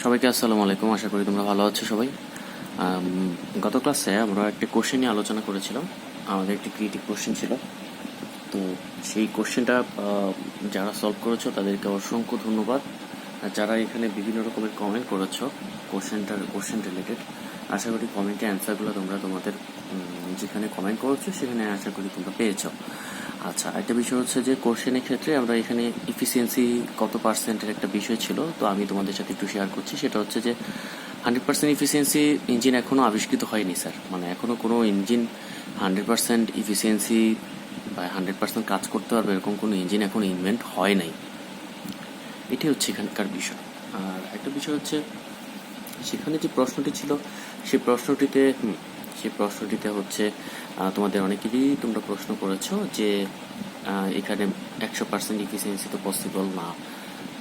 সবাইকে আসসালামু আলাইকুম। আশা করি তোমরা ভালো আছো সবাই। গত ক্লাসে আমরা একটা কোশ্চেন নিয়ে আলোচনা করেছিলাম। আমাদের একটি ক্রিয়েটিভ কোশ্চেন ছিল। তো সেই কোশ্চেনটা যারা সলভ করেছো তাদেরকে অসংখ্য ধন্যবাদ। আর যারা এখানে বিভিন্ন রকমের কমেন্ট করেছো কোশ্চেন রিলেটেড, আশা করি কমেন্টের অ্যান্সারগুলো তোমরা তোমাদের যেখানে কমেন্ট করেছো সেখানে আশা করি তোমরা পেয়েছো। আচ্ছা, একটা বিষয় হচ্ছে যে কোশ্চেনের ক্ষেত্রে আমরা এখানে ইফিসিয়েন্সি কত পার্সেন্টের একটা বিষয় ছিল, তো আমি তোমাদের সাথে একটু শেয়ার করছি। সেটা হচ্ছে যে 100% ইফিসিয়েন্সি ইঞ্জিন এখনও আবিষ্কৃত হয়নি স্যার। মানে এখনও কোনো ইঞ্জিন 100% ইফিসিয়েন্সি বা 100% কাজ করতে পারবে এরকম কোনো ইঞ্জিন এখন ইনভেন্ট হয় নাই। এটি হচ্ছে এখানকার বিষয়। আর একটা বিষয় হচ্ছে সেখানে যে প্রশ্নটি ছিল সেই প্রশ্নটিতে হচ্ছে তোমাদের অনেকেরই তোমরা প্রশ্ন করেছো যে এখানে 100% ইফিসিয়েন্সি তো পসিবল না।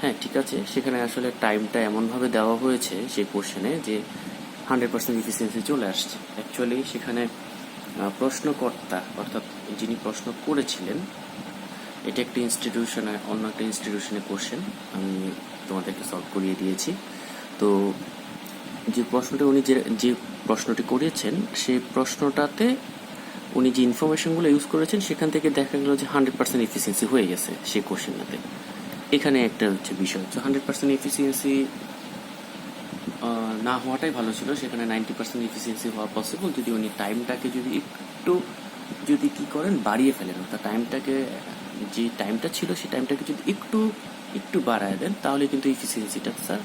হ্যাঁ, ঠিক আছে, সেখানে আসলে টাইমটা এমনভাবে দেওয়া হয়েছে সেই কোশ্চেনে যে 100% ইফিসিয়েন্সি চলে আসছে। অ্যাকচুয়ালি সেখানে প্রশ্নকর্তা অর্থাৎ যিনি প্রশ্ন করেছিলেন, এটা একটি ইনস্টিটিউশনে অন্য একটা ইনস্টিটিউশনের কোশ্চেন আমি তোমাদেরকে সলভ করিয়ে দিয়েছি। তো যে প্রশ্নটা উনি যে প্রশ্নটি করিয়েছেন সেই প্রশ্নটাতে উনি যে ইনফরমেশনগুলো ইউজ করেছেন সেখান থেকে দেখা গেল যে 100% ইফিসিয়েন্সি হয়ে গেছে সেই কোশ্চেনটাতে। এখানে একটা হচ্ছে বিষয় হচ্ছে 100% ইফিসিয়েন্সি না হওয়াটাই ভালো ছিল। সেখানে 90% ইফিসিয়েন্সি হওয়া পসিবল যদি উনি টাইমটাকে যদি কি করেন বাড়িয়ে ফেলেন, অর্থাৎ যে টাইমটা ছিল সেই টাইমটাকে যদি একটু বাড়ায় দেন তাহলে কিন্তু ইফিসিয়েন্সিটা স্যার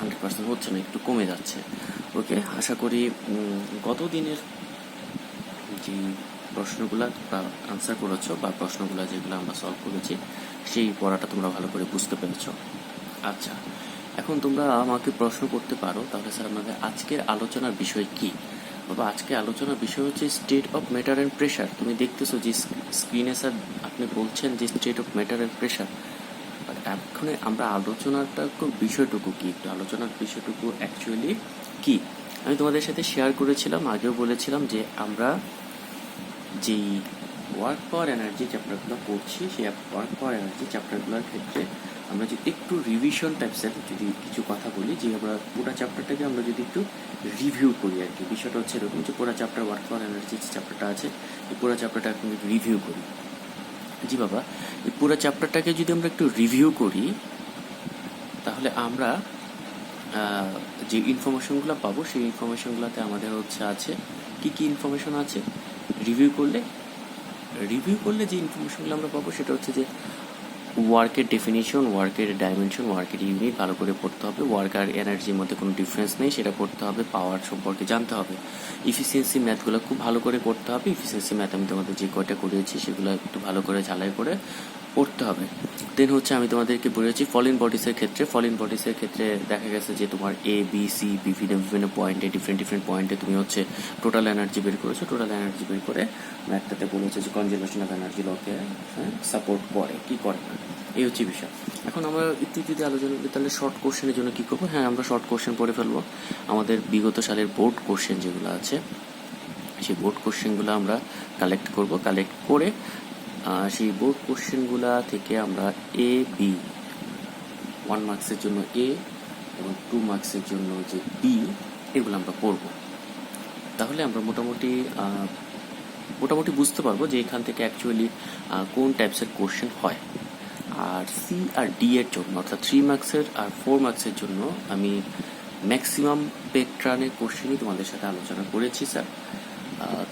100% হচ্ছে না, একটু কমে যাচ্ছে। ওকে, আশা করি গত দিনের যে প্রশ্নগুলো বা আনসার করেছো বা প্রশ্নগুলো যেগুলো আমরা সলভ করেছি সেই পড়াটা তোমরা ভালো করে বুঝতে পেরেছ। আচ্ছা, এখন তোমরা আমাকে প্রশ্ন করতে পারো তাহলে স্যার আমাদের আজকের আলোচনার বিষয় কি? বাবা, আজকে আলোচনার বিষয় হচ্ছে state of matter and pressure. তুমি দেখতেছো যে স্ক্রিনে স্যার আপনি বলছেন যে state of matter and pressure. এখন আমরা বিষয়টুকু কি, একটু আলোচনার বিষয়টুকু অ্যাকচুয়ালি কি আমি তোমাদের সাথে শেয়ার করেছিলাম, আগেও বলেছিলাম যে আমরা যেই ওয়ার্ক পাওয়ার এনার্জি চ্যাপ্টারগুলো পড়ছি সেই ওয়ার্ক পাওয়ার এনার্জি চ্যাপ্টারগুলোর ক্ষেত্রে আমরা যদি একটু রিভিশন টাইপসের যদি কিছু কথা বলি, যে আমরা পুরো চ্যাপ্টারটাকে আমরা যদি একটু রিভিউ করি আর কি। বিষয়টা হচ্ছে এরকম যে পুরো চ্যাপ্টার ওয়ার্ক পাওয়ার এনার্জি যে চ্যাপ্টারটা আছে এই পুরো চ্যাপ্টারটা এখন রিভিউ করি। জি বাবা, এই পুরো চ্যাপ্টারটাকে যদি আমরা একটু রিভিউ করি তাহলে আমরা যে ইনফরমেশনগুলো পাবো সেই ইনফরমেশনগুলোতে আমাদের আছে কি ইনফরমেশন আছে রিভিউ করলে যে ইনফরমেশনগুলো আমরা পাবো সেটা হচ্ছে যে ওয়ার্কের ডেফিনিশন, ওয়ার্কের ডাইমেনশন, ওয়ার্কের ইউনিট ভালো করে পড়তে হবে। ওয়ার্ক আর এনার্জির মধ্যে কোনো ডিফারেন্স নেই সেটা পড়তে হবে। পাওয়ার সম্পর্কে জানতে হবে। ইফিসিয়েন্সি ম্যাথগুলো খুব ভালো করে পড়তে হবে। ইফিসিয়েন্সি ম্যাথ আমি তোমাদের যে কয়টা করিয়েছি সেগুলো একটু ভালো করে ঝালাই করে পড়তে হবে। দেন হচ্ছে আমি তোমাদেরকে বলেছি ফলিন বডিসের ক্ষেত্রে দেখা গেছে যে তোমার এ বি সি বিভিন্ন পয়েন্টে ডিফারেন্ট পয়েন্টে তুমি হচ্ছে টোটাল এনার্জি বের করেছো। টোটাল এনার্জি বের করে ম্যাথটাতে বলেছে যে কনজারভেশন অফ এনার্জি লকে সাপোর্ট করে কি করে না, এই হচ্ছে বিষয়। এখন আমরা একটু যদি আলোচনা করি তাহলে শর্ট কোশ্চেনের জন্য কী করবো? হ্যাঁ, আমরা শর্ট কোশ্চেন পড়ে ফেলবো। আমাদের বিগত সালের বোর্ড কোশ্চেন যেগুলো আছে সেই বোর্ড কোশ্চেনগুলো আমরা কালেক্ট করে সেই বোর্ড কোশ্চেনগুলা থেকে আমরা এ বি 1 মার্কসের জন্য এ এবং 2 মার্কসের জন্য যে বি এগুলো আমরা পড়ব। তাহলে আমরা মোটামুটি বুঝতে পারবো যে এখান থেকে অ্যাকচুয়ালি কোন টাইপসের কোশ্চেন হয়। আর সি আর ডি এর জন্য অর্থাৎ 3 মার্কসের আর 4 মার্কসের জন্য আমি ম্যাক্সিমাম পেট্রানের কোশ্চেনই তোমাদের সাথে আলোচনা করেছি স্যার।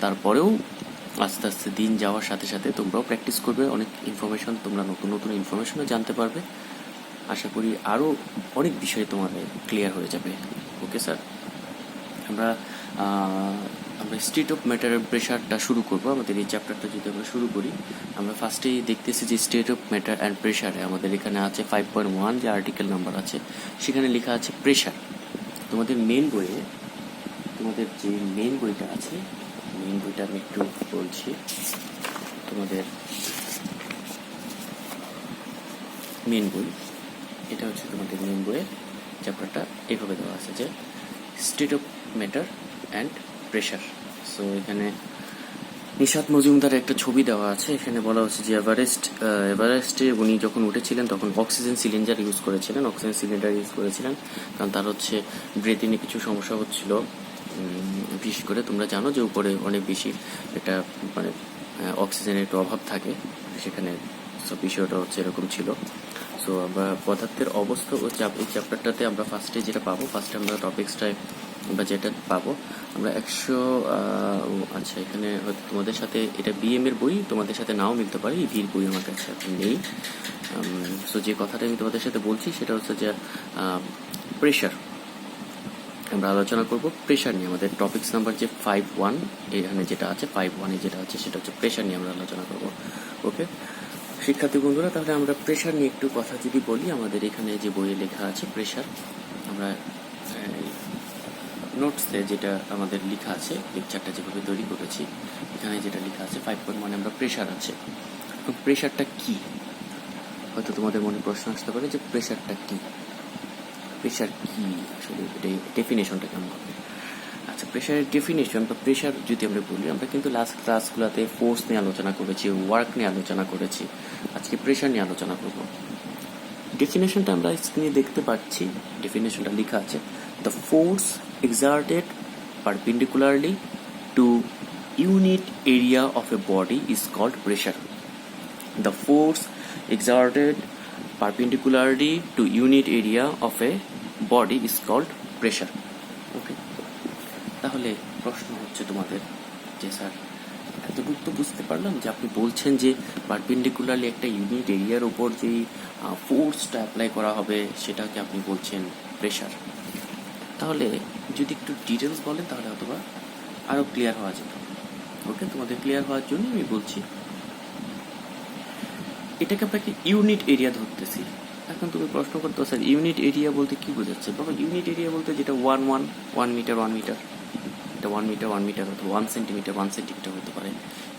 তারপরেও আস্তে আস্তে দিন যাওয়ার সাথে সাথে তোমরাও প্র্যাকটিস করবে, অনেক ইনফরমেশন তোমরা নতুন ইনফরমেশনও জানতে পারবে। আশা করি আরও অনেক বিষয় তোমাদের ক্লিয়ার হয়ে যাবে। ওকে স্যার, আমরা স্টেট অফ ম্যাটার অ্যান্ড প্রেশারটা শুরু করবো। আমাদের এই চ্যাপ্টারটা যদি আমরা শুরু করি, আমরা ফার্স্টেই দেখতেছি যে স্টেট অফ ম্যাটার অ্যান্ড প্রেশারে আমাদের এখানে আছে 5.1 যে আর্টিকেল নাম্বার আছে সেখানে লেখা আছে প্রেশার। তোমাদের যে মেন বইটা আছে, মেন বইটা আমি একটু বলছি। তোমাদের মেন বই, এটা হচ্ছে তোমাদের মেন বইয়ের চ্যাপ্টারটা এইভাবে দেওয়া আছে যে state of matter and pressure. So এখানে নিশাত মজুমদারের একটা ছবি দেওয়া আছে, এখানে বলা হচ্ছে যে এভারেস্টে উনি যখন উঠেছিলেন তখন অক্সিজেন সিলিন্ডার ইউজ করেছিলেন, কারণ তার হচ্ছে ব্রেথিংয়ে কিছু সমস্যা হচ্ছিল। বিশেষ করে তোমরা জানো যে উপরে অনেক বেশি একটা মানে অক্সিজেনের একটু অভাব থাকে সেখানে, সব বিষয়টা হচ্ছে এরকম ছিল। সো আমরা পদার্থের অবস্থা ও এই চ্যাপ্টারটাতে আমরা ফার্স্টে আমরা টপিক্সটায় আমরা যেটা পাবো আমরা 100 আচ্ছা, এখানে হয়তো তোমাদের সাথে এটা বিএম এর বই তোমাদের সাথে নাও মিলতে পারে, ইভির বই আমার কাছে এখন নেই। সো যে কথাটা আমি তোমাদের সাথে বলছি সেটা হচ্ছে যে প্রেশার আমরা আলোচনা করব। প্রেশার নিয়ে আমাদের টপিক্স নাম্বার যে 5.1 এখানে যেটা আছে 5.1 যেটা আছে সেটা হচ্ছে প্রেশার নিয়ে আমরা আলোচনা করব। ওকে শিক্ষার্থী বন্ধুরা, তাহলে আমরা প্রেশার নিয়ে একটু কথা যদি বলি, আমাদের এখানে যে বইয়ে লেখা আছে প্রেশার, আমরা নোটসে যেটা আমাদের লেখা আছে লেকচারটা যেভাবে তৈরি করেছি এখানে যেটা লেখা আছে 5.1 আমরা প্রেশার আছে। এখন প্রেশারটা কি, হয়তো তোমাদের মনে প্রশ্ন আসতে পারে যে প্রেশারটা কি, প্রেশার কি আসলে, এটা ডেফিনেশনটা কেমন হবে। আচ্ছা, প্রেশারের ডেফিনেশন বা প্রেশার যদি আমরা বলি, আমরা কিন্তু লাস্ট ক্লাসগুলোতে ফোর্স নিয়ে আলোচনা করেছি, ওয়ার্ক নিয়ে আলোচনা করেছি, আজকে প্রেশার নিয়ে আলোচনা করব। ডেফিনেশনটা আমরা স্ক্রিনে দেখতে পাচ্ছি, ডেফিনেশনটা লেখা আছে the force exerted perpendicularly to unit area of a body is called pressure. The force exerted perpendicularly to unit area of a body is called pressure. Okay, তাহলে প্রশ্ন হচ্ছে তোমাদের যে স্যার এতটুকু তো বুঝতে পারলাম যে আপনি বলছেন যে পারপেন্ডিকুলারলি একটা ইউনিট এরিয়ার উপর যেই ফোর্সটা অ্যাপ্লাই করা হবে সেটাকে আপনি বলছেন প্রেশার। তাহলে যদি একটু ডিটেলস বলেন তাহলে অথবা আরও ক্লিয়ার হওয়া যেত। ওকে, তোমাদের ক্লিয়ার হওয়ার জন্য আমি বলছি, এটাকে আপনাকে ইউনিট এরিয়া ধরতেছি। এখন তুমি প্রশ্ন করতে স্যার ইউনিট এরিয়া বলতে কি বোঝাচ্ছে? বাবা, ইউনিট এরিয়া বলতে যেটা 1 মিটার এটা 1 মিটার অথবা 1 সেন্টিমিটার হতে পারে,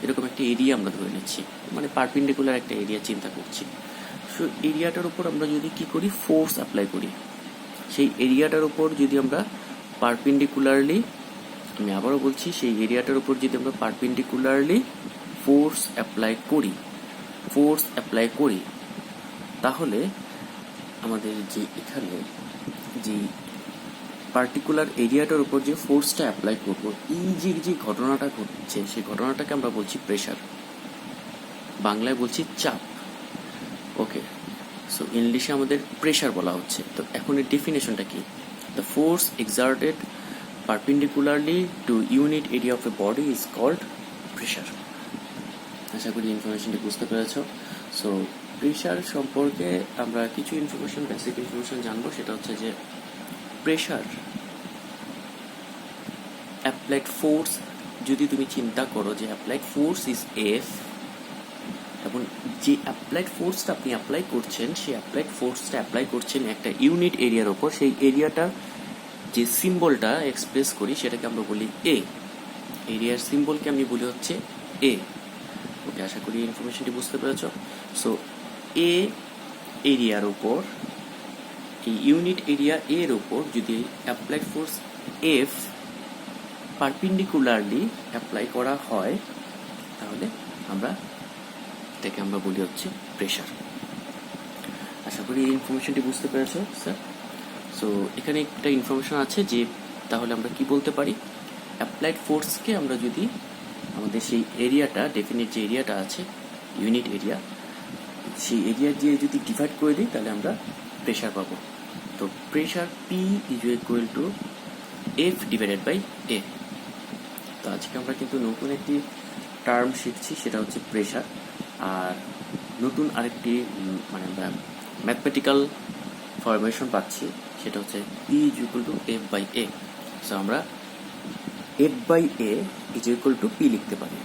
এরকম একটা এরিয়া আমরা ধরে নিচ্ছি, মানে পারপেন্ডিকুলার একটা এরিয়া চিন্তা করছি। সো এরিয়াটার উপর আমরা যদি কি করি, ফোর্স অ্যাপ্লাই করি, সেই এরিয়াটার উপর যদি আমরা পারপেন্ডিকুলারলি, আমি আবারও বলছি, সেই এরিয়াটার উপর যদি আমরা পারপেন্ডিকুলারলি ফোর্স অ্যাপ্লাই করি তাহলে আমাদের যে এখানে যে পার্টিকুলার এরিয়াটার উপর যে ফোর্সটা অ্যাপ্লাই করব, এই যে ঘটনাটা ঘটছে সেই ঘটনাটাকে আমরা বলছি প্রেশার, বাংলায় বলছি চাপ। ওকে, সো ইংলিশে আমাদের প্রেশার বলা হচ্ছে। তো এখন এর ডেফিনেশনটা কি? The force exerted perpendicularly to unit area of a body is called pressure. আশা করি ইনফরমেশনটি বুঝতে পেরেছ। সো প্রেশার সম্পর্কে আমরা কিছু বেসিক ইনফরমেশন জানবো, সেটা হচ্ছে যে প্রেশার অ্যাপ্লাইড ফোর্স, যদি তুমি চিন্তা করো যে অ্যাপ্লাইড ফোর্স ইজ এফ, এবং যে অ্যাপ্লাইড ফোর্সটা আপনি অ্যাপ্লাই করছেন সেই অ্যাপ্লাইড ফোর্সটা অ্যাপ্লাই করছেন একটা ইউনিট এরিয়ার ওপর, সেই এরিয়াটা যে সিম্বলটা এক্সপ্রেস করি সেটাকে আমরা বলি এ, এরিয়ার সিম্বলকে আমি বলি হচ্ছে এ। ওকে, আশা করি ইনফরমেশনটি বুঝতে পেরেছ। সো এ এরিয়ার উপর, এই ইউনিট এরিয়া এর উপর যদি applied force F perpendicularly apply করা হয় তাহলে এটাকে আমরা বলি হচ্ছে প্রেশার। আশা করি এই ইনফরমেশনটি বুঝতে পেরেছ স্যার। সো এখানে একটা ইনফরমেশন আছে যে তাহলে আমরা কি বলতে পারি, অ্যাপ্লাইড ফোর্সকে আমরা যদি আমাদের সেই এরিয়াটা, ডেফিনিট যে এরিয়াটা আছে ইউনিট এরিয়া, সেই এরিয়া দিয়ে যদি ডিভাইড করে দিই তাহলে আমরা প্রেশার পাবো। তো pressure P is equal to F divided by A. তো আজকে আমরা কিন্তু নতুন একটি টার্ম শিখছি, সেটা হচ্ছে প্রেশার। আর নতুন আরেকটি মানে আমরা ম্যাথমেটিক্যাল ফরমেশন পাচ্ছি, সেটা হচ্ছে P is equal to F by A. So আমরা F by A is equal to P লিখতে পারি।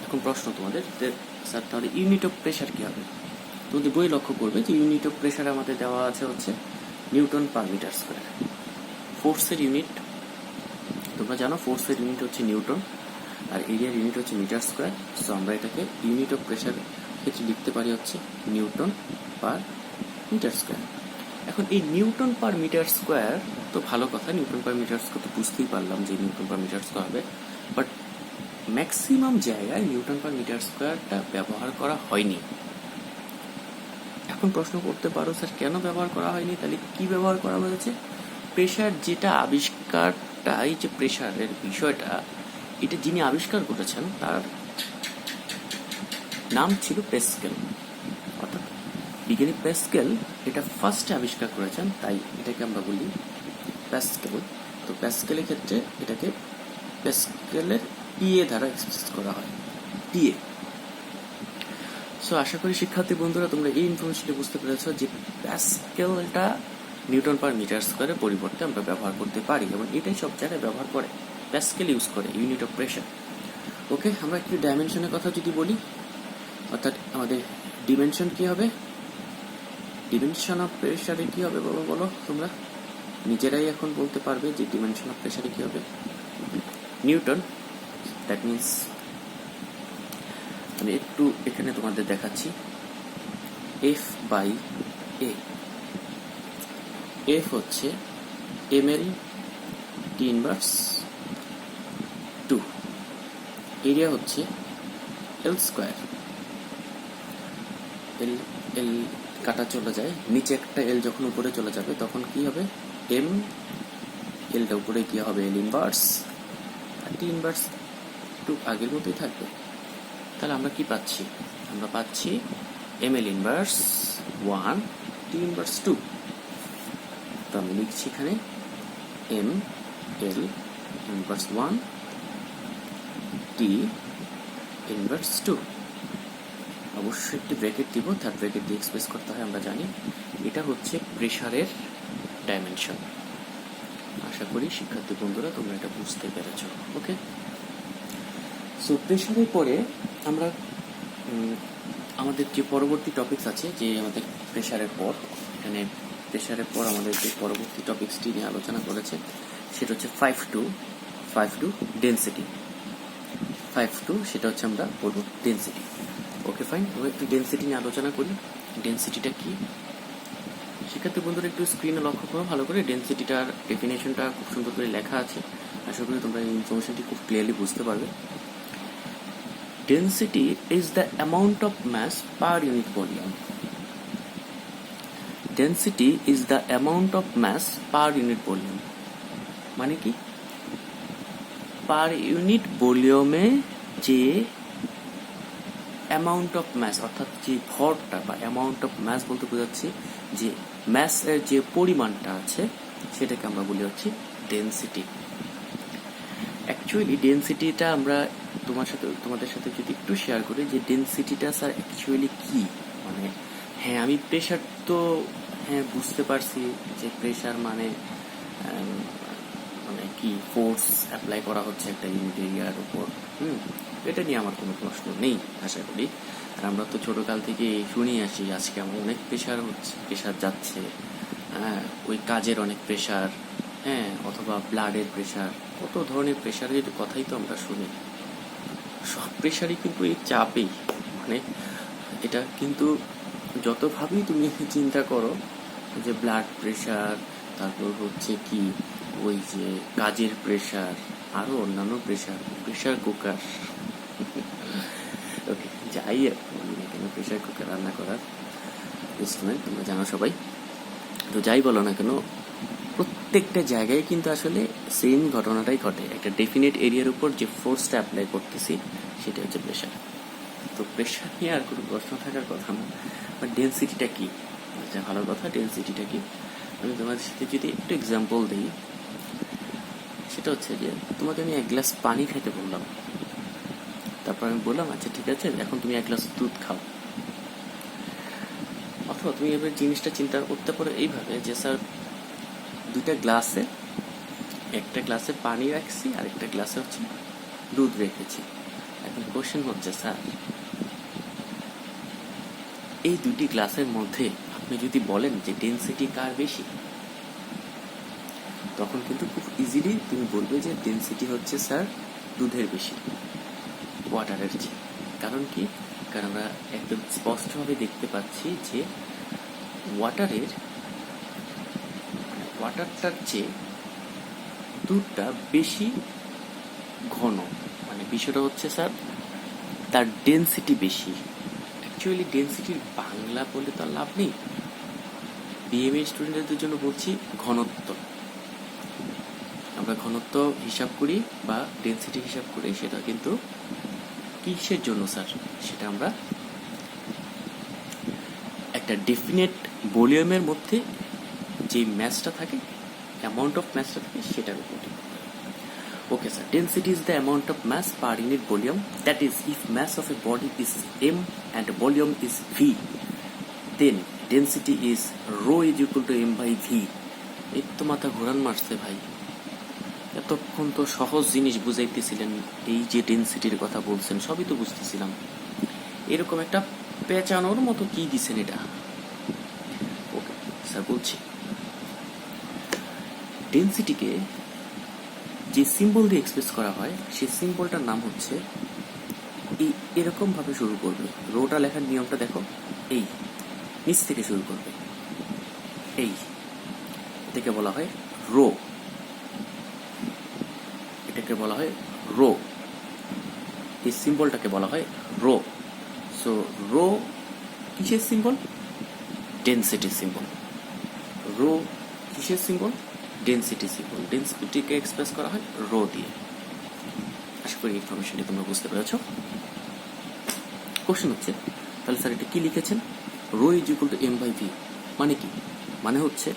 এখন প্রশ্ন তোমাদের, স্যার তাহলে ইউনিট অফ প্রেশার কী হবে? তোমাদের বই লক্ষ্য করবে যে ইউনিট অফ প্রেশার আমাদের দেওয়া আছে হচ্ছে নিউটন পার মিটার স্কোয়ার। ফোর্সের ইউনিট তোমরা জানো, ফোর্সের ইউনিট হচ্ছে নিউটন আর এরিয়ার ইউনিট হচ্ছে মিটার স্কোয়ার। সো আমরা এটাকে ইউনিট অফ প্রেশার ক্ষেত্রে লিখতে পারি হচ্ছে নিউটন পার মিটার স্কোয়ার। এখন এই নিউটন পার মিটার স্কোয়ার তো ভালো কথা, নিউটন পার মিটার স্কোয়ার তো বুঝতেই পারলাম যে নিউটন পার মিটার স্কোয়ার হবে, বাট ম্যাক্সিমাম জায়গায় নিউটন পার মিটার স্কোয়ারটা ব্যবহার করা হয়নি। এখন প্রশ্ন করতে পারো, স্যার কেন ব্যবহার করা হয়নি? তাহলে কি ব্যবহার করা হয়েছে? প্রেশার যেটা আবিষ্কারটা, এই যে প্রেশারের বিষয়টা, এটা যিনি আবিষ্কার করেছেন তার নাম ছিল প্যাসকেল। অর্থাৎ বিজ্ঞানী প্যাসকেল এটা ফার্স্টে আবিষ্কার করেছেন, তাই এটাকে আমরা বলি প্যাসকেল। তো প্যাসকেলের ক্ষেত্রে এটাকে প্যাসকেলের পিএ দ্বারা এক্সপ্রেস করা হয়, পিএ। সো আশা করি শিক্ষার্থী বন্ধুরা তোমরা এই ইনফরমেশনটি বুঝতে পেরেছো যে প্যাসকেলটা নিউটন পার মিটার স্কোয়ারের পরিবর্তে আমরা ব্যবহার করতে পারি, এবং এটাই সব জায়গায় ব্যবহার করে, প্যাসকেল ইউজ করে, ইউনিট অফ প্রেশার। ওকে, আমরা একটু ডাইমেনশনের কথা যদি বলি, অর্থাৎ আমাদের ডিমেনশন কি হবে, ডিমেনশন অফ প্রেশারে কি হবে বাবা বলো, তোমরা নিজেরাই এখন বলতে পারবে যে ডিমেনশন অফ প্রেশারে কি হবে। নিউটন, দ্যাট মিনস আমি একটু এখানে তোমাদের দেখাচ্ছি, এফ বাই এ। এফ হচ্ছে ml টি ইনভার্স 2, এরিয়া হচ্ছে এল স্কোয়ার। এল এল কাটা চলে যায়, নিচে একটা এল যখন উপরে চলে যাবে তখন কি হবে, এম, এলটা উপরে কি হবে, এল ইনভার্স, আর টি ইনভার্স 2 আগের মতোই থাকবে। তাহলে আমরা কি পাচ্ছি, আমরা পাচ্ছি ml ইনভার্স 1, টি ইনভার্স 2। তো আমি লিখছি এখানে M L inverse 1, T inverse 2। অবশ্যই একটি ব্র্যাকেট দিব, থার্ড ব্র্যাকেট দিয়ে এক্সপ্রেস করতে হয়, আমরা জানি। এটা হচ্ছে প্রেশারের ডাইমেনশন। আশা করি শিক্ষার্থী বন্ধুরা তোমরা এটা বুঝতে পেরেছ। ওকে, সো প্রেশারের পরে আমরা আমাদের যে পরবর্তী টপিকস আছে, যে আমাদের প্রেশারের পর, এখানে প্রেশারের পর আমাদের যে পরবর্তী টপিক্সটি নিয়ে আলোচনা করেছে সেটা হচ্ছে 5.2 ডেন্সিটি। 5.2 সেটা হচ্ছে আমরা বলবো ডেন্সিটি। ওকে ফাইন, আমরা একটু ডেন্সিটি নিয়ে আলোচনা করি। ডেন্সিটিটা কি শিক্ষার্থী বন্ধুরা একটু স্ক্রিনে লক্ষ্য করো ভালো করে, ডেন্সিটিটার ডেফিনেশনটা খুব সুন্দর করে লেখা আছে, আশা করি তোমরা এই ইনফরমেশনটি খুব ক্লিয়ারলি বুঝতে পারবে। Density is the amount of mass per unit volume. Density is the amount of mass per unit volume. মানে কি, পার ইউনিট ভলিউমে যে অ্যামাউন্ট অফ ম্যাস, অর্থাৎ যে ভরটা বা অ্যামাউন্ট অফ ম্যাস বলতে বোঝাচ্ছি যে ম্যাসের যে পরিমাণটা আছে সেটাকে আমরা বলি হচ্ছে ডেন্সিটি। অ্যাকচুয়ালি ডেন্সিটিটা আমরা তোমাদের সাথে যদি একটু শেয়ার করি যে ডেন্সিটিটা স্যার অ্যাকচুয়ালি কি, মানে হ্যাঁ আমি প্রেশার তো হ্যাঁ বুঝতে পারছি যে প্রেশার মানে মানে কি ফোর্স অ্যাপ্লাই করা হচ্ছে একটা ইউনিট এরিয়ার উপর, এটা নিয়ে আমার কোনো প্রশ্ন নেই আশা করি। আর আমরা তো ছোটকাল থেকে শুনি আসি আজকে আমার অনেক প্রেশার হচ্ছে, প্রেশার যাচ্ছে, হ্যাঁ ওই কাজের অনেক প্রেশার, হ্যাঁ অথবা ব্লাডের প্রেশার, কত ধরনের প্রেশারের কথাই তো আমরা শুনি। সব প্রেশারই কিন্তু এই চাপেই, মানে এটা কিন্তু যতভাবেই তুমি চিন্তা করো যে ব্লাড প্রেশার, তারপর হচ্ছে কি ওই যে কাজের প্রেশার, আরো অন্যান্য প্রেশার, প্রেশার কুকার, ওকে যাই কেন প্রেশার কুকার রান্না করার ইনস্ট্রুমেন্ট তোমরা জানো সবাই। তো যাই বলো না কেন প্রত্যেকটা জায়গায় কিন্তু আসলে সেম ঘটনাটাই ঘটে, একটা ডেফিনেট এরিয়ার উপর যে ফোর্সটা অ্যাপ্লাই করতেছি সেটা হচ্ছে প্রেশার। তো প্রেশার নিয়ে আর কোনো প্রশ্ন থাকার কথা না। বাট ডেন্সিটিটা কি, আচ্ছা ভালো কথা, ডেন্সিটিটা কি আমি তোমাদের সাথে যদি একটু এক্সাম্পল দিই, সেটা হচ্ছে যে তোমাকে আমি 1 গ্লাস পানি খেতে বললাম, তারপর আমি বললাম আচ্ছা ঠিক আছে এখন তুমি 1 গ্লাস দুধ খাও। অথবা তুমি এবার জিনিসটা চিন্তা করতে পারো এইভাবে যে স্যার দুইটা গ্লাসে, একটা গ্লাসে পানি রাখছি আর একটা গ্লাসে হচ্ছে দুধ রেখেছি। এখন কোশ্চেন হচ্ছে স্যার এই দুটি গ্লাসের মধ্যে আপনি যদি বলেন যে ডেন্সিটি কার বেশি, তখন কিন্তু খুব ইজিলি তুমি বলবে যে ডেন্সিটি হচ্ছে স্যার দুধের বেশি ওয়াটারের চেয়ে। কারণ কি, কারণ আমরা একদম স্পষ্টভাবে দেখতে পাচ্ছি যে ওয়াটারটার চেয়ে দুধটা বেশি ঘন, মানে মানে বিষয়টা হচ্ছে স্যার তার ডেনসিটি বেশি। অ্যাকচুয়ালি ডেনসিটির বাংলা বলে তো আর লাভ নেই, বিএমএ স্টুডেন্টদের জন্য বলছি ঘনত্ব। আমরা ঘনত্ব হিসাব করি বা ডেনসিটি হিসাব করি, সেটা কিন্তু কিসের জন্য স্যার? সেটা আমরা একটা ডেফিনেট ভলিউমের মধ্যে যে ম্যাসটা থাকে, অ্যামাউন্ট অফ ম্যাসটা থাকে, সেটার উপর। Okay, sir. Density is the amount of mass per unit volume. That is, if mass of a body is m and volume is v, then density is rho is equal to m by v. এই তো মাথা ঘোরান মারছে ভাই, এতক্ষণ তো সহজ জিনিস বুঝাইতেছিলেন, এই যে ডেনসিটির কথা বলছেন সবই তো বুঝতেছিলাম, এরকম একটা পেঁচানোর মতো কি দিছেন এটা? ওকে স্যার, বলছি ডেনসিটিকে যে সিম্বল দিয়ে এক্সপ্রেস করা হয় সেই সিম্বলটার নাম হচ্ছে এরকম ভাবে শুরু করবে। রোটা লেখার নিয়মটা দেখো, এই নিচ থেকে শুরু করবে, এই এটাকে বলা হয় রো, এটাকে বলা হয় রো, এই সিম্বলটাকে বলা হয় রো। সো রো কিসের সিম্বল? ডেনসিটির সিম্বল। রো কিসের সিম্বল? Density symbol. ডেনসিটিকে এক্সপ্রেস করা হয় রো দিয়ে। আশা করি ইনফরমেশনটি তোমরা বুঝতে পেরেছ। কোশ্চেন হচ্ছে, তাহলে স্যার এটা কি লিখেছেন? Rho is equal to M by V মানে কি? মানে হচ্ছে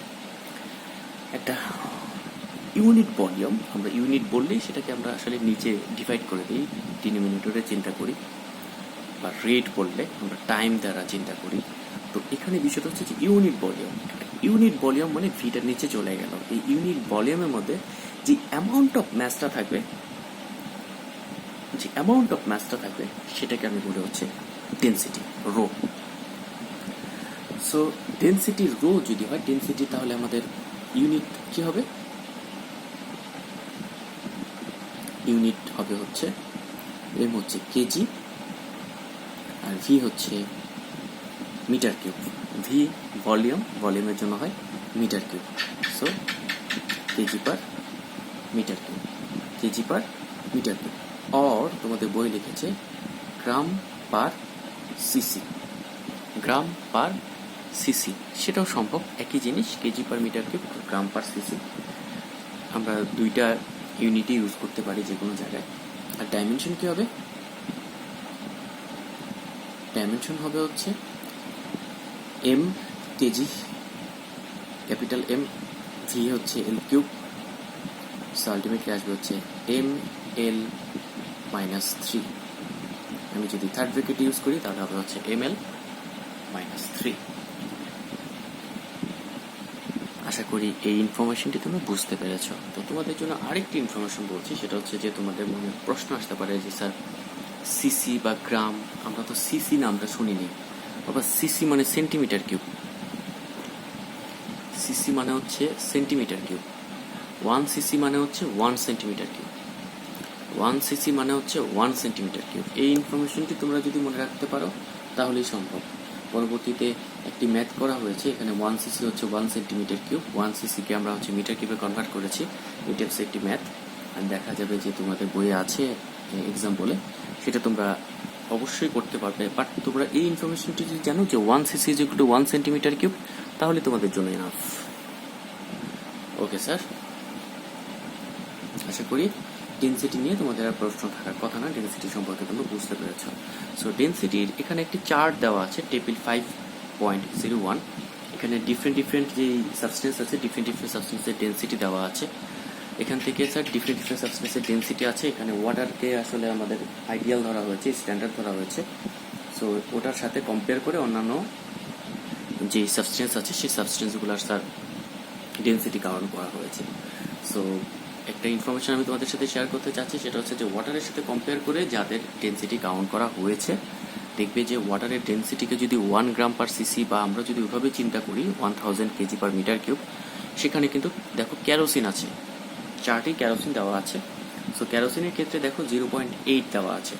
একটা ইউনিট ভলিউম, আমরা ইউনিট বললেই সেটাকে আমরা আসলে নিচে ডিভাইড করে দিই, ডিনোমিনেটরে চিন্তা করি, বা রেট বললে আমরা টাইম দ্বারা চিন্তা করি। তো এখানে বিষয়টা হচ্ছে যে ইউনিট ভলিউম, ইউনিট ভলিউম মানে ভিটার নিচে চলে গেল। এই ইউনিট ভলিউমের মধ্যে যে অ্যামাউন্ট অফ ম্যাসটা থাকবে, যে অ্যামাউন্ট অফ ম্যাসটা থাকবে সেটাকে আমি বলে হচ্ছে density, rho. So density rho যদি হয় ডেনসিটি, তাহলে আমাদের ইউনিট কি হবে? ইউনিট হবে হচ্ছে এম হচ্ছে কেজি আর ভি হচ্ছে মিটার কিউব। ভি ভলিউম, ভলিউমের জন্য হয় metre cube. So KG per metre cube, KG per metre cube. और তোমাদের বই লিখেছে গ্রাম পার সিসি, গ্রাম পার সিসি, সেটাও সম্ভব, একই জিনিস, কেজি পার মিটার কিউব, গ্রাম পার সিসি। আমরা দুইটা ইউনিটই ইউজ করতে পারি যে কোনো জায়গায়। আর ডাইমেনশন কি হবে? ডাইমেনশন হবে হচ্ছে M KG, capital M, V হচ্ছে এল কিউব, সো আলটিমেটলি আসবে হচ্ছে এম এল মাইনাস 3। আমি যদি থার্ড ব্র্যাকেট ইউজ করি তাহলে হবে হচ্ছে এম এল মাইনাস 3। আশা করি এই ইনফরমেশনটি তোমরা বুঝতে পেরেছ। তো তোমাদের জন্য আরেকটি ইনফরমেশন বলছি, সেটা হচ্ছে যে তোমাদের মনে প্রশ্ন আসতে পারে যে স্যার সিসি বা গ্রাম, আমরা তো সিসি নামটা শুনিনি, আবার সিসি মানে সেন্টিমিটার কিউব, সিসি মানে হচ্ছে সেন্টিমিটার কিউব, 1 সিসি মানে হচ্ছে 1 সেন্টিমিটার কিউব, 1 সিসি মানে হচ্ছে 1 সেন্টিমিটার কিউব। এই ইনফরমেশনটি তোমরা যদি মনে রাখতে পারো তাহলেই সম্ভব। পরবর্তীতে একটি ম্যাথ করা হয়েছে, এখানে 1 সিসি হচ্ছে 1 সেন্টিমিটার কিউব, 1 সিসিকে আমরা হচ্ছে মিটার কিউবে কনভার্ট করেছি। এটা হচ্ছে একটি ম্যাথ, আর দেখা যাবে যে তোমাদের বইয়ে আছে এক্সাম্পলে, সেটা তোমরা অবশ্যই করতে পারবে। বাট তোমরা এই ইনফরমেশনটি যদি জানো যে 1 CC is equal two 1 centimetre cube, তাহলে তোমাদের জন্য এনাফ। ওকে স্যার, আশা করি ডেনসিটি নিয়ে তোমাদের আর প্রশ্ন থাকার কথা না, ডেনসিটি সম্পর্কে তোমরা বুঝতে পেরেছ। সো ডেনসিটির এখানে একটি চার্ট দেওয়া আছে, টেবিল 5.01। এখানে ডিফারেন্ট যে সাবস্টেন্স আছে, ডিফারেন্ট সাবস্টেন্সের ডেনসিটি দেওয়া আছে। এখান থেকে স্যার ডিফারেন্ট সাবস্টেন্সের ডেনসিটি আছে। এখানে ওয়াটারকে আসলে আমাদের আইডিয়াল ধরা হয়েছে, স্ট্যান্ডার্ড ধরা হয়েছে। সো ওটার সাথে কম্পেয়ার করে অন্যান্য যে সাবস্টেন্স আছে সেই সাবস্টেন্সগুলোর স্যার ডেনসিটি কাউন্ট করা হয়েছে। সো একটা ইনফরমেশন আমি তোমাদের সাথে শেয়ার করতে চাচ্ছি, সেটা হচ্ছে যে ওয়াটারের সাথে কম্পেয়ার করে যাদের ডেনসিটি কাউন্ট করা হয়েছে, দেখবে যে ওয়াটারের ডেনসিটিকে যদি 1 গ্রাম পার সিসি বা আমরা যদি ওইভাবে চিন্তা করি 1000 কেজি পার মিটার কিউব, সেখানে কিন্তু দেখো ক্যারোসিন আছে, চার্টে ক্যারোসিন দেওয়া আছে। সো ক্যারোসিনের ক্ষেত্রে দেখো 0.8 দেওয়া আছে।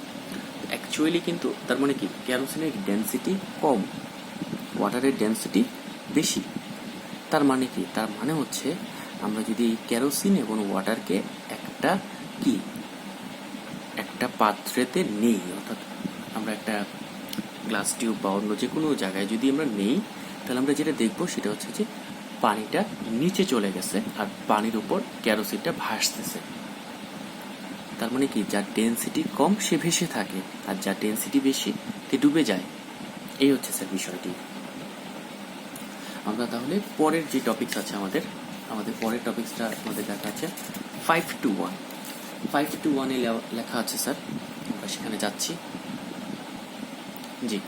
অ্যাকচুয়ালি কিন্তু তার মানে কি, ক্যারোসিনের ডেনসিটি কম, ওয়াটারের ডেনসিটি বেশি। তার মানে কি? তার মানে হচ্ছে আমরা যদি ক্যারোসিন এবং ওয়াটারকে একটা একটা পাত্রেতে নেই, অর্থাৎ আমরা একটা গ্লাস টিউব বা অন্য যে কোনো জায়গায় যদি আমরা নেই, তাহলে আমরা যেটা দেখবো সেটা হচ্ছে যে পানিটা নিচে চলে গেছে আর পানির উপর কেরোসিনটা ভাসতেছে। তার মানে কি, যার ডেনসিটি কম সে ভেসে থাকে আর যার ডেনসিটি বেশি সে ডুবে যায়। এই হচ্ছে স্যার বিষয়টি। আমরা তাহলে পরের যে টপিকস আছে আমাদের পরের টপিকসটা আমাদের দেখা আছে 5-1। 5-1-এ লেখা আছে স্যার, আমরা সেখানে যাচ্ছি। জি,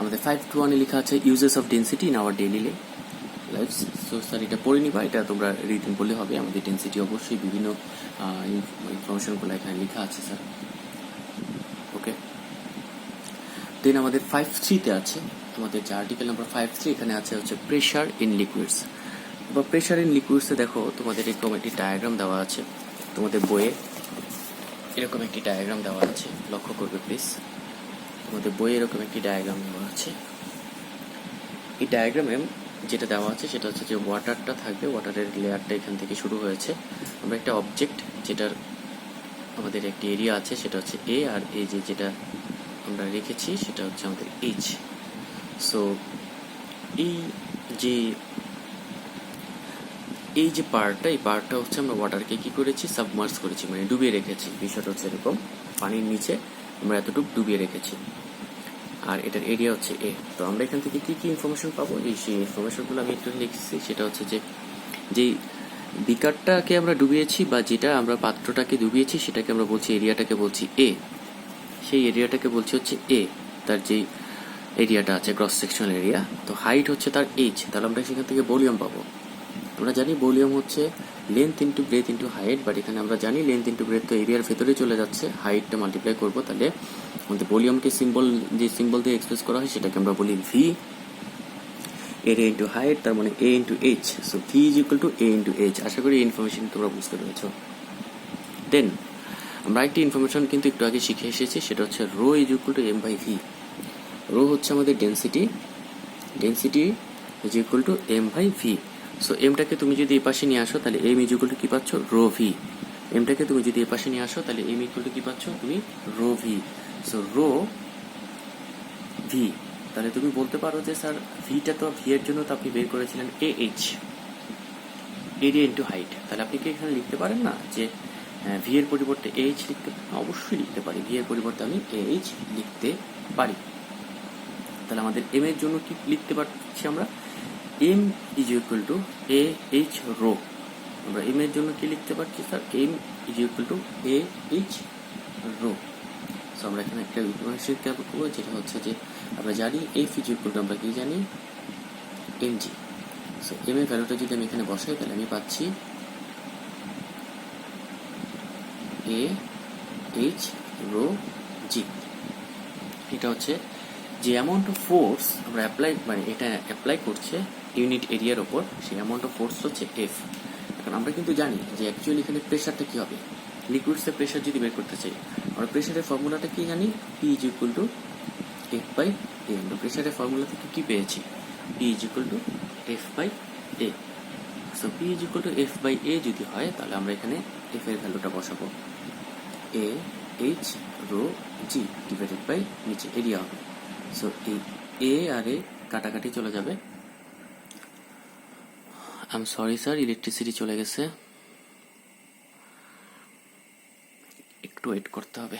আমাদের 5-1-এ লেখা আছে uses of density in our daily life. So sir এটা পড়ে নিবা, এটা তোমরা রিটেন করলে হবে। আমাদের ডেনসিটি অবশ্যই বিভিন্ন ইনফরমেশনগুলো এখানে লেখা আছে স্যার। ওকে, দেন আমাদের 5-3-তে আছে আমাদের যে আর্টিকেল নাম্বার 5-3, এখানে আছে হচ্ছে প্রেশার ইন লিকুইডস বা প্রেশার ইন লিকুইডসে দেখো তোমাদের এরকম একটি ডায়াগ্রাম দেওয়া আছে, তোমাদের বইয়ে এরকম একটি ডায়াগ্রাম দেওয়া আছে, লক্ষ্য করবে প্লিজ। তোমাদের বইয়ে এরকম একটি ডায়াগ্রাম দেওয়া আছে। এই ডায়াগ্রামে যেটা দেওয়া আছে সেটা হচ্ছে যে ওয়াটারটা থাকবে, ওয়াটারের লেয়ারটা এখান থেকে শুরু হয়েছে। আমরা একটা অবজেক্ট যেটার আমাদের একটি এরিয়া আছে সেটা হচ্ছে এ, আর এই যেটা আমরা রেখেছি সেটা হচ্ছে আমাদের এইচ। সো এই যে পার্টটা হচ্ছে আমরা ওয়াটারকে কি করেছি, সাবমার্জ করেছি, মানে ডুবিয়ে রেখেছি। বিষয়টা হচ্ছে এরকম, পানির নিচে আমরা এতটুকু ডুবিয়ে রেখেছি, আর এটার এরিয়া হচ্ছে এ। তো আমরা এখান থেকে কি কি ইনফরমেশন পাবো, সেই ইনফরমেশনগুলো আমি একটু লিখছি। সেটা হচ্ছে যে যেই বিকারটাকে আমরা ডুবিয়েছি বা যেটা আমরা পাত্রটাকে ডুবিয়েছি সেটাকে আমরা বলছি, এরিয়াটাকে বলছি এ। সেই এরিয়াটাকে বলছি হচ্ছে এ, তার যেই এরিয়াটা আছে ক্রস সেকশনাল এরিয়া। তো হাইট হচ্ছে তার এইচ, তাহলে আমরা সেখান থেকে ভলিউম পাবো। আমরা জানি ভলিউম হচ্ছে length into breadth into height, but এখানে আমরা জানি লেন্থ ইন্টু ব্রেথ তো এরিয়ার ভেতরে চলে যাচ্ছে, হাইটটা মাল্টিপ্লাই করবো, তাহলে আমাদের ভলিউমকে সিম্বল দিয়ে এক্সপ্রেস করা হয় সেটাকে আমরা বলি ভি। এরিয়া ইন্টু হাইট তার মানে A into H. So V is equal to A into H. আশা করি এই ইনফরমেশন তোমরা বুঝতে পেরেছ। দেন আমরা একটি ইনফরমেশন কিন্তু একটু আগে শিখে এসেছি, সেটা হচ্ছে rho is equal to M by V. Rho হচ্ছে আমাদের density is equal to M by V. So এমটাকে তুমি যদি এই পাশে নিয়ে আসো তাহলে এম ইজ ইকুয়াল টু কি পাচ্ছ, রো ভি। এমটাকে তুমি যদি এই পাশে নিয়ে আসো তাহলে এম ইকুয়াল টু কি পাচ্ছ তুমি, rho V. So rho V, তাহলে তুমি বলতে পারো যে স্যার ভিটা তো ভি এর জন্য তো আপনি বের করেছিলেন A H, area into height. তাহলে আপনি কি এখানে লিখতে পারেন না যে ভি এর পরিবর্তে এ এইচ লিখতে? অবশ্যই লিখতে পারি, ভি এর পরিবর্তে আমি এ এইচ লিখতে পারি। তাহলে আমাদের এম এর জন্য কি লিখতে পারছি আমরা, M is equal to A H rho. আমরা এম এর জন্য কি লিখতে পারছি sir, M is equal to A H rho. So আমরা এখানে একটা ইকুয়েশন করবো, যেটা হচ্ছে যে আমরা জানি এফ ইজ ইকুয়াল টু আমরা কি জানি, এম জি। সো এম এর ভ্যালুটা যদি আমি এখানে বসাই তাহলে আমি পাচ্ছি এ এইচ রো জি। এটা হচ্ছে যে অ্যামাউন্ট অফ ফোর্স আমরা এটা অ্যাপ্লাই করছে ইউনিট এরিয়ার ওপর, সেই অ্যামাউন্ট অফ ফোর্স হচ্ছে এফ। এখন আমরা কিন্তু জানি যে অ্যাকচুয়ালি এখানে প্রেশারটা কি হবে, লিকুইডসের প্রেশার যদি বের করতে চাই আমরা প্রেশারের ফর্মুলাটা কি জানি, P is equal to F by A. আমরা প্রেশারের ফর্মুলা থেকে কি পেয়েছি, P is equal to F by A. So P is equal to F by A যদি হয় তাহলে আমরা এখানে এফ এর ভ্যালুটা বসাবো, A H rho G divided by নিচে এরিয়া হবে। সো এই এ আর এ কাটাকাটি চলে যাবে। I am sorry sir, electricity চলে গেছে, একটু ওয়েট করতে হবে।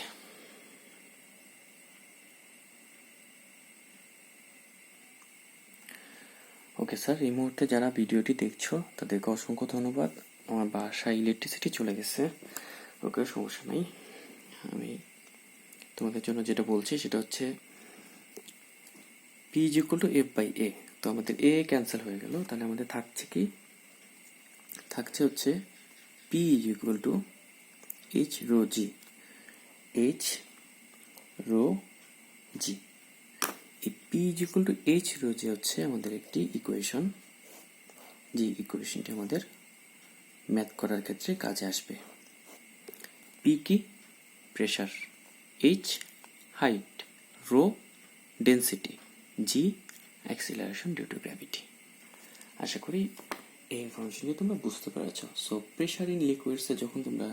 ওকে স্যার, এই মুহূর্তে যারা ভিডিওটি দেখছো তাদেরকে অসংখ্য ধন্যবাদ। আমার বাসায় ইলেকট্রিসিটি চলে গেছে। ওকে, সমস্যা নাই। আমি তোমাদের জন্য যেটা বলছি সেটা হচ্ছে P is equal to F by A. তো আমাদের এ ক্যান্সেল হয়ে গেল, তাহলে আমাদের থাকছে কি, থাকছে হচ্ছে P is equal to H rho G, H rho G. এই P is equal to H rho G হচ্ছে আমাদের একটি ইকুয়েশন, যে ইকুয়েশনটি আমাদের ম্যাথ করার ক্ষেত্রে কাজে আসবে। পি কি, pressure, H height, rho density, G acceleration due to gravity. আশা করি এই ইনফরমেশনটি তোমরা বুঝতে পেরেছ। সো প্রেশার ইন লিকুইডসে যখন তোমরা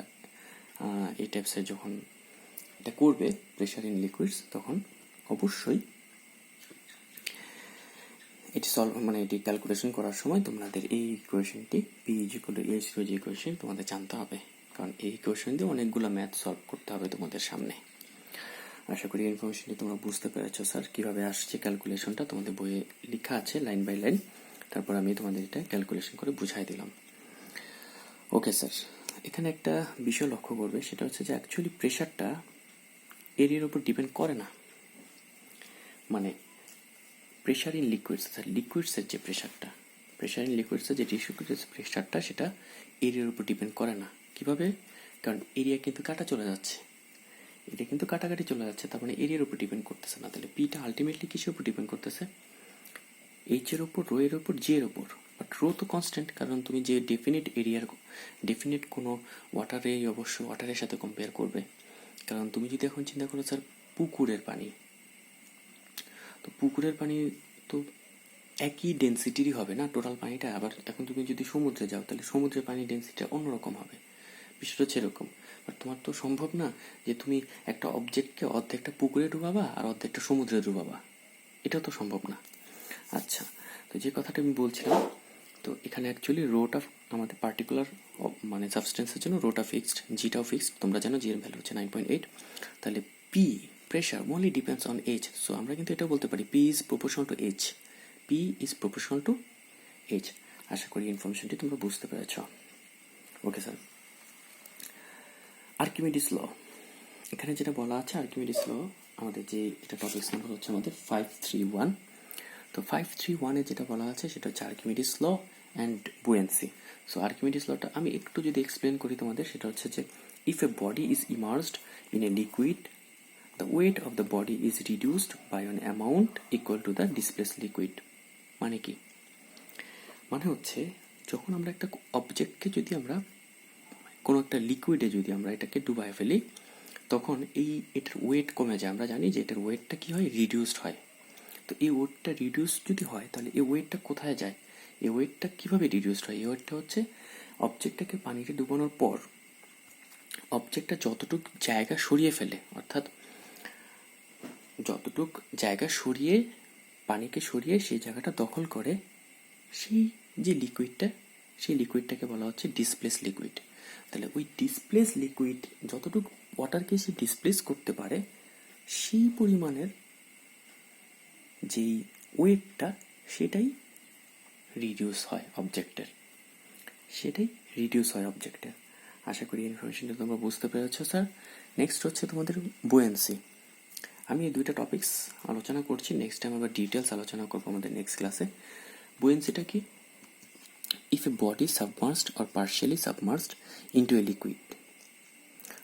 এই টাইপসের যখন এটা করবে প্রেশার ইন লিকুইডস, তখন অবশ্যই এটি এটি ক্যালকুলেশন করার সময় তোমাদের এই ইকুয়েশনটি পি ইকুয়াল টু এইচ যে ইকুয়েশন তোমাদের জানতে হবে, কারণ এই ইকুয়েশন দিয়ে অনেকগুলো ম্যাথ সলভ করতে হবে তোমাদের সামনে। আশা করি ইনফরমেশনটি তোমরা বুঝতে পেরেছো স্যার, কিভাবে আসছে ক্যালকুলেশনটা তোমাদের বইয়ে লেখা আছে লাইন বাই লাইন, তারপর আমি তোমাদের এটা ক্যালকুলেশন করে বুঝাই দিলাম। ওকে স্যার, এখানে একটা বিষয় লক্ষ্য করবে, সেটা হচ্ছে যে অ্যাকচুয়ালি প্রেশারটা এরিয়ার উপর ডিপেন্ড করে না। মানে প্রেশার ইন লিকুইডস, লিকুইডসের যে প্রেশার ইন লিকুইডসের যে প্রেশারটা সেটা এরিয়ার উপর ডিপেন্ড করে না। কিভাবে? কারণ এরিয়া কিন্তু কাটা চলে যাচ্ছে, এটা কিন্তু কাটাকাটি চলে যাচ্ছে, তার মানে এরিয়ার উপর ডিপেন্ড করতেছে না। তাহলে পিটা আলটিমেটলি কিসের উপর ডিপেন্ড করতেছে? এইচ এর উপর, রো এর উপর, জি এর উপর। বাট রো তো কনস্ট্যান্ট, কারণ তুমি যে ডেফিনিট কোনো ওয়াটারে অবশ্যই ওয়াটারের সাথে কম্পেয়ার করবে। কারণ তুমি যদি এখন চিন্তা করো স্যার পুকুরের পানি, তো পুকুরের পানি তো একই ডেন্সিটিরই হবে না টোটাল পানিটা। আবার এখন তুমি যদি সমুদ্রে যাও, তাহলে সমুদ্রের পানির ডেন্সিটিটা অন্যরকম হবে। বিষয়টা হচ্ছে এরকম। বাট তোমার তো সম্ভব না যে তুমি একটা অবজেক্টকে অর্ধেকটা পুকুরে ডুবাবা আর অর্ধেকটা সমুদ্রে ডুবাবা, এটাও তো সম্ভব না। আচ্ছা, তো যে কথাটা আমি বলছিলাম, তো এখানে অ্যাকচুয়ালি রোটা আমাদের পার্টিকুলার সাবস্টেন্সের জন্য রোটা ফিক্সড, জিটাও ফিক্সড, তোমরা জানো জি এর ভ্যালু হচ্ছে 9.8। তাহলে P pressure only depends on H. So আমরা কিন্তু এটা বলতে পারি P is proportional to H, P is proportional to H. আশা করি ইনফরমেশনটি তোমরা বুঝতে পেরেছ। ওকে স্যার, আর্কিমিডিস ল, এখানে যেটা বলা আছে আর্কিমিডিস ল, আমাদের যে এটা টপিক্স নাম্বার হচ্ছে আমাদের 531। তো 531-এ যেটা বলা আছে সেটা হচ্ছে Archimedes law and buoyancy. So Archimedes লটা আমি একটু যদি এক্সপ্লেন করি তোমাদের, সেটা হচ্ছে যে if a body is immersed in a liquid, the weight of the body is reduced by an amount equal to the displaced liquid। মানে কি? মানে হচ্ছে যখন আমরা একটা অবজেক্টকে যদি আমরা কোনো একটা লিকুইডে যদি আমরা এটাকে ডুবাই ফেলি, তখন এটার ওয়েট কমে যায়। আমরা জানি যে এটার ওয়েটটা কি হয়, রিডিউসড হয়। তো এই ওয়েটটা রিডিউস যদি হয়, তাহলে এই ওয়েটটা কোথায় যায়? এই ওয়েটটা কিভাবে রিডিউসড হয়? এই ওয়েটটা হচ্ছে অবজেক্টটাকে পানিতে ডুবানোর পর অবজেক্টটা যতটুকু জায়গা সরিয়ে ফেলে, অর্থাৎ যতটুক জায়গা সরিয়ে পানিকে সরিয়ে সেই জায়গাটা দখল করে, সেই যে লিকুইডটা, সেই লিকুইডটাকে বলা হচ্ছে ডিসপ্লেস লিকুইড। তাহলে ওই ডিসপ্লেস লিকুইড যতটুকু ওয়াটারকে সে ডিসপ্লেস করতে পারে, সেই পরিমাণের যেই ওয়েটটা সেটাই রিডিউস হয় অবজেক্টের, আশা করি ইনফরমেশনটা তোমরা বুঝতে পেরেছো স্যার। নেক্সট হচ্ছে তোমাদের বুয়েন্সি। আমি এই দুইটা টপিকস আলোচনা করছি, নেক্সট টাইম আবার ডিটেলস আলোচনা করবো আমাদের নেক্সট ক্লাসে। বুয়েন্সিটা কি? If a body submerged or partially submerged into a liquid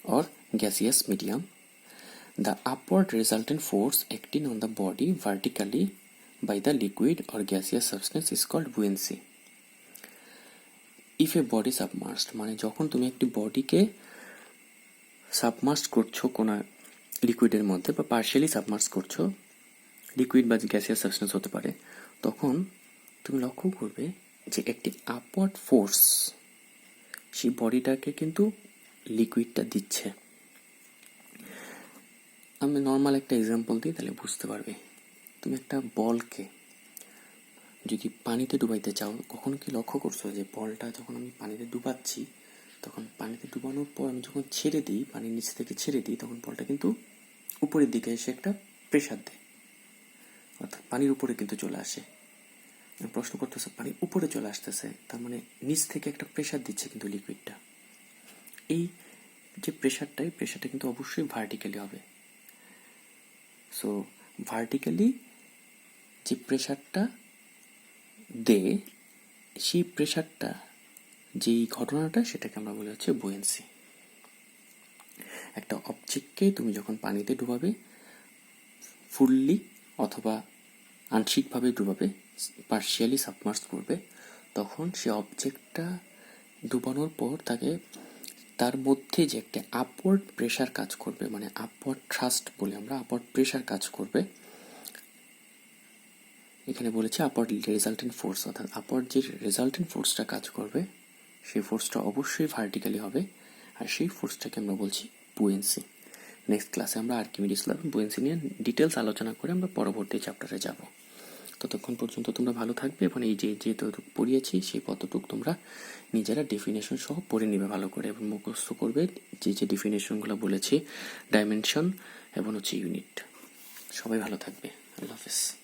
or gaseous medium, the upward resultant force acting on the body vertically by the liquid or gaseous substance is called buoyancy. If a body submerged, মানে যখন তুমি একটি বডিকে submerge করছো কোনো লিকুইডের মধ্যে, বা partially submerge করছো, liquid বা গ্যাসিয়াস সাবস্টেন্স হতে পারে, তখন তুমি লক্ষ্য করবে যে একটি আপওয়ার্ড ফোর্স সেই বডিটাকে কিন্তু লিকুইডটা দিচ্ছে। আমি নর্মাল একটা এক্সাম্পল দিই, তাহলে বুঝতে পারবে। তুমি একটা বলকে যদি পানিতে ডুবাইতে চাও, কখনো কি লক্ষ্য করছো যে বলটা যখন আমি পানিতে ডুবাচ্ছি, তখন পানিতে ডুবানোর পর আমি যখন ছেড়ে দিই, পানির নিচ থেকে ছেড়ে দিই, তখন বলটা কিন্তু উপরের দিকে এসে একটা প্রেশার দেয়, অর্থাৎ পানির উপরে কিন্তু চলে আসে। প্রশ্ন করতেছে পানির উপরে চলে আসতেছে, তার মানে নিচ থেকে একটা প্রেশার দিচ্ছে কিন্তু লিকুইডটা। এই যে প্রেশারটা কিন্তু অবশ্যই ভার্টিক্যালি হবে। সো ভার্টিক্যালি যে প্রেশারটা দেয়, সেই প্রেশারটা যেই ঘটনাটা, সেটাকে আমরা বলি হচ্ছে বুয়েন্সি। একটা অবজেক্টকে তুমি যখন পানিতে ডুবাবে, ফুললি অথবা আংশিকভাবে ডুবাবে, পার্শিয়ালি সাবমার্জ করবে, তখন সে অবজেক্টটা ডুবানোর পর তার মধ্যে যে একটা আপওয়ার্ড প্রেশার কাজ করবে, মানে আপওয়ার্ড থ্রাস্ট বলে আমরা, আপওয়ার্ড প্রেশার কাজ করবে। এখানে বলেছে আপওয়ার্ড রেজাল্টেন্ট ফোর্স, অর্থাৎ আপওয়ার্ড যে রেজাল্টেন্ট ফোর্সটা কাজ করবে, সেই ফোর্সটা অবশ্যই ভার্টিক্যালি হবে, আর সেই ফোর্সটাকে আমরা বলছি বুয়েন্সি। নেক্সট ক্লাসে আমরা আর্কিমিডিস ল এবং বুয়েন্সি নিয়ে ডিটেলস আলোচনা করে আমরা পরবর্তী চ্যাপ্টারে যাব। ততক্ষণ পর্যন্ত তোমরা ভালো থাকবে এবং এই যে যেটুকু পড়িয়েছি সেই কতটুকু তোমরা নিজেরা ডেফিনেশন সহ পড়ে নেবে ভালো করে এবং মুখস্থ করবে যে যে ডেফিনেশনগুলো বলেছি, ডাইমেনশন এবং ইউনিট। সবাই ভালো থাকবে। আল্লাহ হাফেজ।